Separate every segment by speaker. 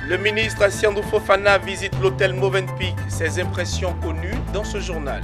Speaker 1: Le ministre Siandou Fofana visite l'hôtel Movenpick. Ses impressions connues dans ce journal.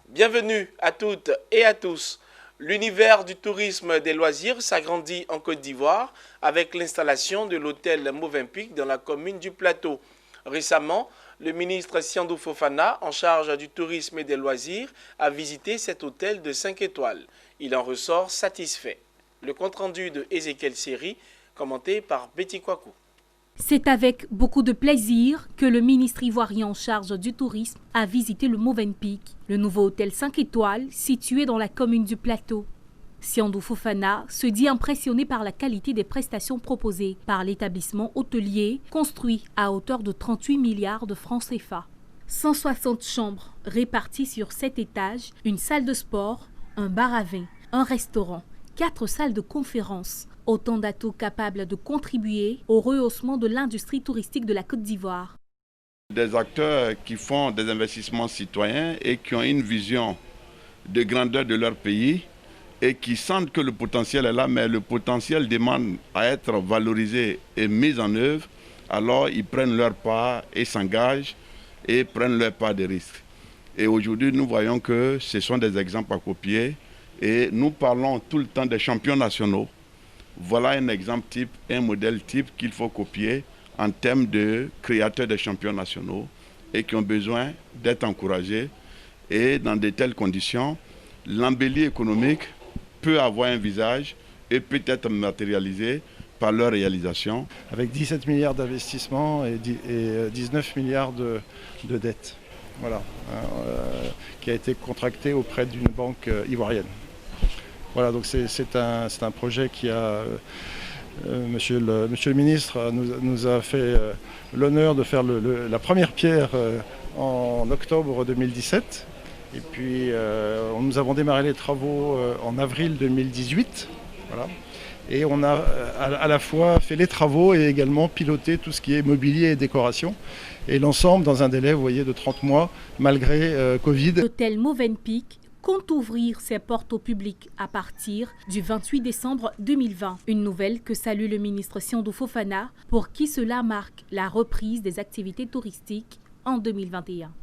Speaker 1: Bienvenue à toutes et à tous. L'univers du tourisme des loisirs s'agrandit en Côte d'Ivoire avec l'installation de l'hôtel Movenpick dans la commune du Plateau. Récemment, le ministre Siandou Fofana, en charge du tourisme et des loisirs, a visité cet hôtel de 5 étoiles. Il en ressort satisfait. Le compte-rendu de Ezekiel Seri, commenté par Betty Kwaku.
Speaker 2: C'est avec beaucoup de plaisir que le ministre ivoirien en charge du tourisme a visité le Movenpick, le nouveau hôtel 5 étoiles situé dans la commune du Plateau. Siandou Fofana se dit impressionné par la qualité des prestations proposées par l'établissement hôtelier construit à hauteur de 38 milliards de francs CFA. 160 chambres réparties sur 7 étages, une salle de sport, un bar à vin, un restaurant, 4 salles de conférence. Autant d'atouts capables de contribuer au rehaussement de l'industrie touristique de la Côte d'Ivoire.
Speaker 3: Des acteurs qui font des investissements citoyens et qui ont une vision de grandeur de leur pays et qui sentent que le potentiel est là, mais le potentiel demande à être valorisé et mis en œuvre, alors ils prennent leur part et s'engagent et prennent leur part de risques. Et aujourd'hui, nous voyons que ce sont des exemples à copier et nous parlons tout le temps des champions nationaux. Voilà un exemple type, un modèle type qu'il faut copier en termes de créateurs de champions nationaux et qui ont besoin d'être encouragés. Et dans de telles conditions, l'embellie économique peut avoir un visage et peut être matérialisé par leur réalisation.
Speaker 4: Avec 17 milliards d'investissements et 19 milliards de dettes, voilà, qui a été contracté auprès d'une banque ivoirienne. Voilà, donc c'est un projet qui a, monsieur le ministre nous a fait l'honneur de faire la première pierre en octobre 2017. Et puis nous avons démarré les travaux en avril 2018. Voilà. Et on a à la fois fait les travaux et également piloté tout ce qui est mobilier et décoration. Et l'ensemble dans un délai, vous voyez, de 30 mois, malgré Covid.
Speaker 2: L'hôtel Movenpick compte ouvrir ses portes au public à partir du 28 décembre 2020. Une nouvelle que salue le ministre Siandou Fofana, pour qui cela marque la reprise des activités touristiques en 2021.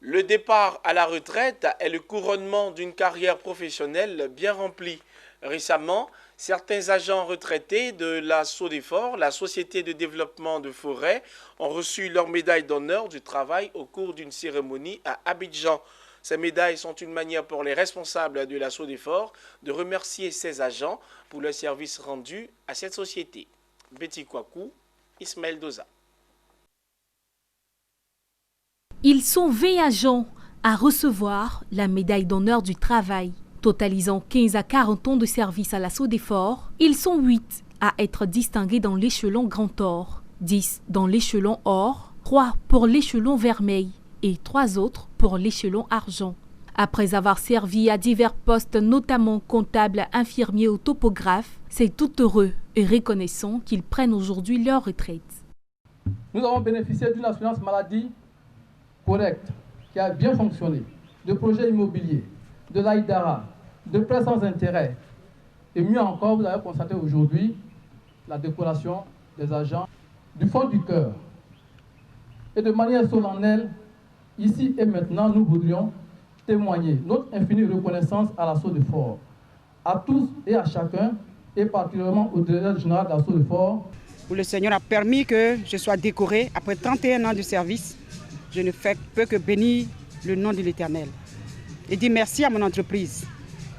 Speaker 1: Le départ à la retraite est le couronnement d'une carrière professionnelle bien remplie. Récemment, certains agents retraités de la SODEFOR, la Société de développement de forêt, ont reçu leur médaille d'honneur du travail au cours d'une cérémonie à Abidjan. Ces médailles sont une manière pour les responsables de la SODEFOR de remercier ces agents pour leur service rendu à cette société. Betty Kwaku, Ismaël Doza.
Speaker 2: Ils sont 20 agents à recevoir la médaille d'honneur du travail. Totalisant 15 à 40 ans de service à la SODEFOR, ils sont 8 à être distingués dans l'échelon Grand Or, 10 dans l'échelon Or, 3 pour l'échelon Vermeil et 3 autres pour l'échelon Argent. Après avoir servi à divers postes, notamment comptables, infirmiers ou topographes, c'est tout heureux et reconnaissant qu'ils prennent aujourd'hui leur retraite.
Speaker 5: Nous avons bénéficié d'une assurance maladie correcte, qui a bien fonctionné, de projets immobiliers, de l'AIDARA, de prêts sans intérêt. Et mieux encore, vous avez constaté aujourd'hui la décoration des agents du fond du cœur. Et de manière solennelle, ici et maintenant, nous voudrions témoigner notre infinie reconnaissance à la SODEFOR, à tous et à chacun, et particulièrement au directeur général de la SODEFOR.
Speaker 6: Le Seigneur a permis que je sois décoré après 31 ans de service. Je ne peux que bénir le nom de l'Éternel et dire merci à mon entreprise.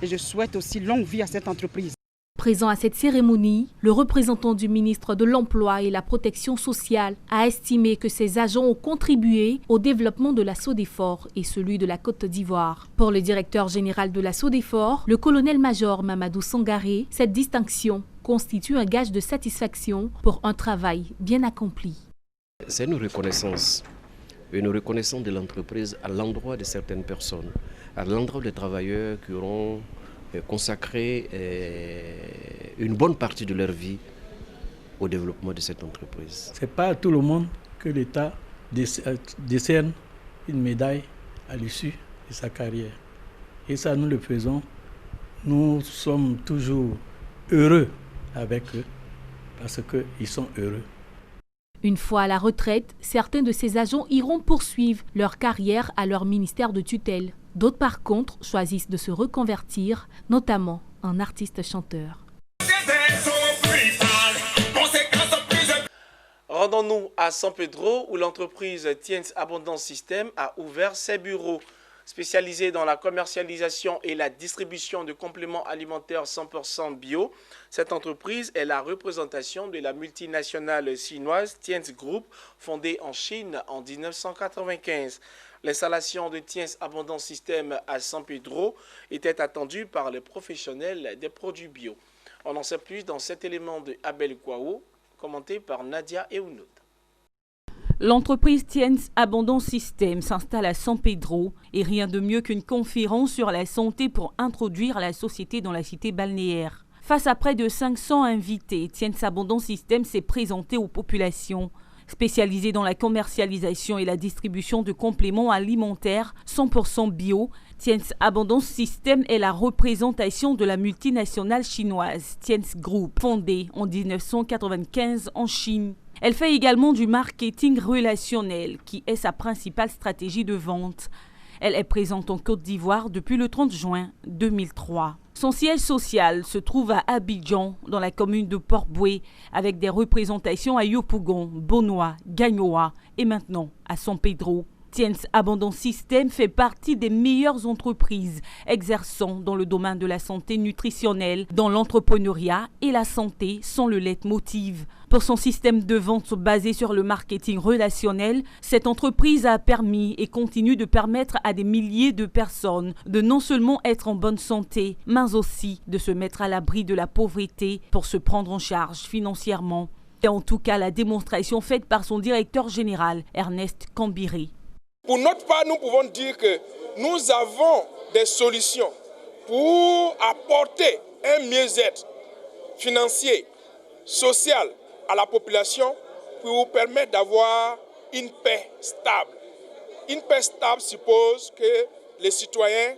Speaker 6: Et je souhaite aussi longue vie à cette entreprise.
Speaker 2: Présent à cette cérémonie, le représentant du ministre de l'Emploi et la Protection sociale a estimé que ces agents ont contribué au développement de la SODEFOR et celui de la Côte d'Ivoire. Pour le directeur général de la SODEFOR, le colonel-major Mamadou Sangaré, cette distinction constitue un gage de satisfaction pour un travail bien accompli.
Speaker 7: C'est une reconnaissance de l'entreprise à l'endroit de certaines personnes, à l'endroit des travailleurs qui auront consacré une bonne partie de leur vie au développement de cette entreprise.
Speaker 8: Ce n'est pas à tout le monde que l'État décerne une médaille à l'issue de sa carrière. Et ça, nous le faisons. Nous sommes toujours heureux avec eux parce qu'ils sont heureux.
Speaker 2: Une fois à la retraite, certains de ces agents iront poursuivre leur carrière à leur ministère de tutelle. D'autres, par contre, choisissent de se reconvertir, notamment en artiste-chanteur.
Speaker 1: Rendons-nous à San Pedro où l'entreprise Tiens Abondance System a ouvert ses bureaux. Spécialisée dans la commercialisation et la distribution de compléments alimentaires 100% bio, cette entreprise est la représentation de la multinationale chinoise Tiens Group, fondée en Chine en 1995. L'installation de Tiens Abondance System à San Pedro était attendue par les professionnels des produits bio. On en sait plus dans cet élément de Abel Kouao, commenté par Nadia Eounoud.
Speaker 9: L'entreprise Tiens Abondance System s'installe à San Pedro et rien de mieux qu'une conférence sur la santé pour introduire la société dans la cité balnéaire. Face à près de 500 invités, Tiens Abondance System s'est présenté aux populations. Spécialisée dans la commercialisation et la distribution de compléments alimentaires 100% bio, Tiens Abondance System est la représentation de la multinationale chinoise Tiens Group, fondée en 1995 en Chine. Elle fait également du marketing relationnel, qui est sa principale stratégie de vente. Elle est présente en Côte d'Ivoire depuis le 30 juin 2003. Son siège social se trouve à Abidjan, dans la commune de Port-Boué, avec des représentations à Yopougon, Bonois, Gagnoa et maintenant à San Pedro. Tiens Abondance System fait partie des meilleures entreprises exerçant dans le domaine de la santé nutritionnelle, dans l'entrepreneuriat et la santé sont le leitmotiv. Pour son système de vente basé sur le marketing relationnel, cette entreprise a permis et continue de permettre à des milliers de personnes de non seulement être en bonne santé, mais aussi de se mettre à l'abri de la pauvreté pour se prendre en charge financièrement. C'est en tout cas la démonstration faite par son directeur général, Ernest Cambiré.
Speaker 10: Pour notre part, nous pouvons dire que nous avons des solutions pour apporter un mieux-être financier, social à la population pour permettre d'avoir une paix stable. Une paix stable suppose que les citoyens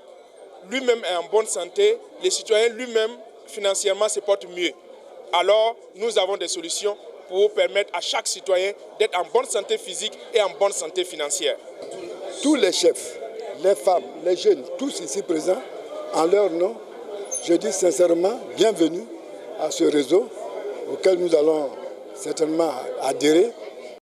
Speaker 10: lui-même est en bonne santé, les citoyens lui-même financièrement se portent mieux. Alors, nous avons des solutions pour permettre à chaque citoyen d'être en bonne santé physique et en bonne santé financière.
Speaker 11: Tous les chefs, les femmes, les jeunes, tous ici présents, en leur nom, je dis sincèrement bienvenue à ce réseau auquel nous allons certainement adhérer.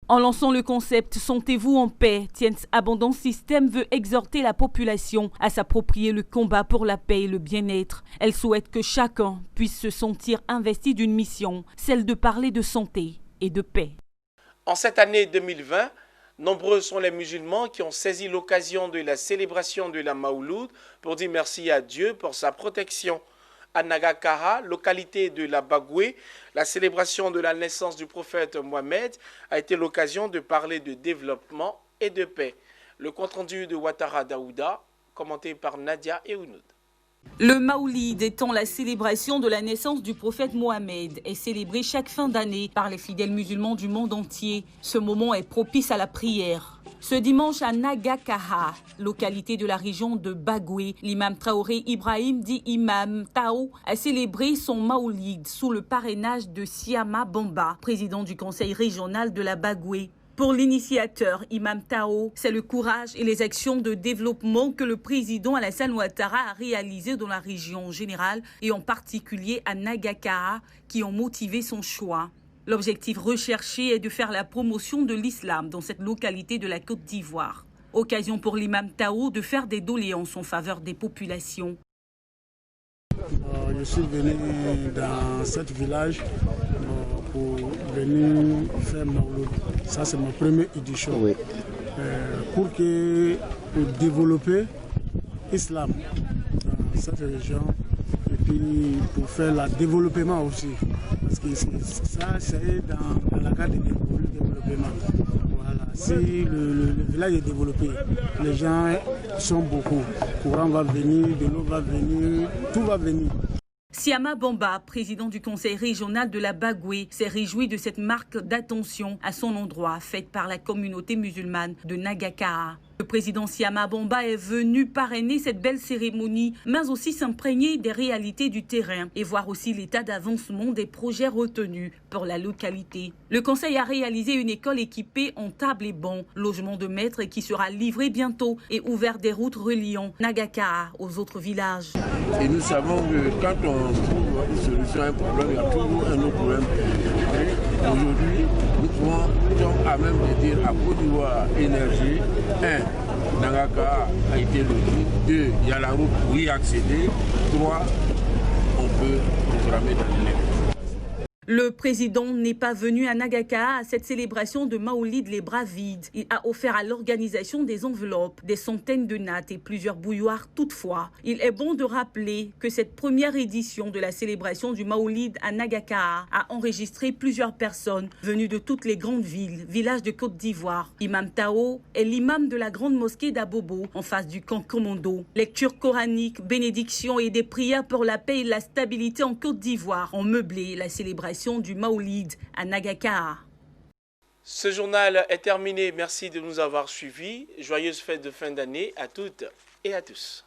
Speaker 9: En lançant le concept « Sentez-vous en paix », Tiens Abondance System veut exhorter la population à s'approprier le combat pour la paix et le bien-être. Elle souhaite que chacun puisse se sentir investi d'une mission, celle de parler de santé et de paix.
Speaker 1: En cette année 2020, nombreux sont les musulmans qui ont saisi l'occasion de la célébration de la Mawloud pour dire merci à Dieu pour sa protection. À Nagakara, localité de la Bagoué, la célébration de la naissance du prophète Mohamed a été l'occasion de parler de développement et de paix. Le compte-rendu de Ouattara Daouda, commenté par Nadia Eounoud.
Speaker 9: Le Maoulid étant la célébration de la naissance du prophète Mohamed est célébré chaque fin d'année par les fidèles musulmans du monde entier. Ce moment est propice à la prière. Ce dimanche à Nagakara, localité de la région de Bagoué, l'imam Traoré Ibrahim dit Imam Tao a célébré son Maoulid sous le parrainage de Siama Bamba, président du conseil régional de la Bagoué. Pour l'initiateur, Imam Tao, c'est le courage et les actions de développement que le président Alassane Ouattara a réalisé dans la région générale et en particulier à Nagakara qui ont motivé son choix. L'objectif recherché est de faire la promotion de l'islam dans cette localité de la Côte d'Ivoire. Occasion pour l'imam Tao de faire des doléances en faveur des populations.
Speaker 12: Je suis venu dans ce village pour venir faire Mawloud. Ça, c'est ma première édition. Oui. Pour développer l'islam dans cette région et puis pour faire le développement aussi. Parce que ça, c'est dans la carte de développement. Voilà. Si le village est développé, les gens sont beaucoup. Le courant va venir, de l'eau va venir, tout va venir.
Speaker 9: Siama Bamba, président du conseil régional de la Bagoué, s'est réjoui de cette marque d'attention à son endroit faite par la communauté musulmane de Nagakara. Le président Siama Bomba est venu parrainer cette belle cérémonie, mais aussi s'imprégner des réalités du terrain et voir aussi l'état d'avancement des projets retenus pour la localité. Le conseil a réalisé une école équipée en table et bancs, logement de maître qui sera livré bientôt et ouvert des routes reliant Nagakaa aux autres villages.
Speaker 13: Et nous savons que quand on trouve une solution à un problème, il y a toujours un autre problème. Aujourd'hui, nous pouvons à même dire à Côte d'Ivoire Énergie, 1. Nagakaa a été logé, 2. Il y a la route pour y accéder, 3. On peut programmer dans le net.
Speaker 9: Le président n'est pas venu à Nagakaa à cette célébration de Maolid les bras vides. Il a offert à l'organisation des enveloppes, des centaines de nattes et plusieurs bouilloires toutefois. Il est bon de rappeler que cette première édition de la célébration du Maolid à Nagakaa a enregistré plusieurs personnes venues de toutes les grandes villes, villages de Côte d'Ivoire. Imam Tao est l'imam de la grande mosquée d'Abobo en face du camp Commando. Lecture coranique, bénédiction et des prières pour la paix et la stabilité en Côte d'Ivoire ont meublé la célébration du Maolid à Nagakaa.
Speaker 1: Ce journal est terminé. Merci de nous avoir suivis. Joyeuses fêtes de fin d'année à toutes et à tous.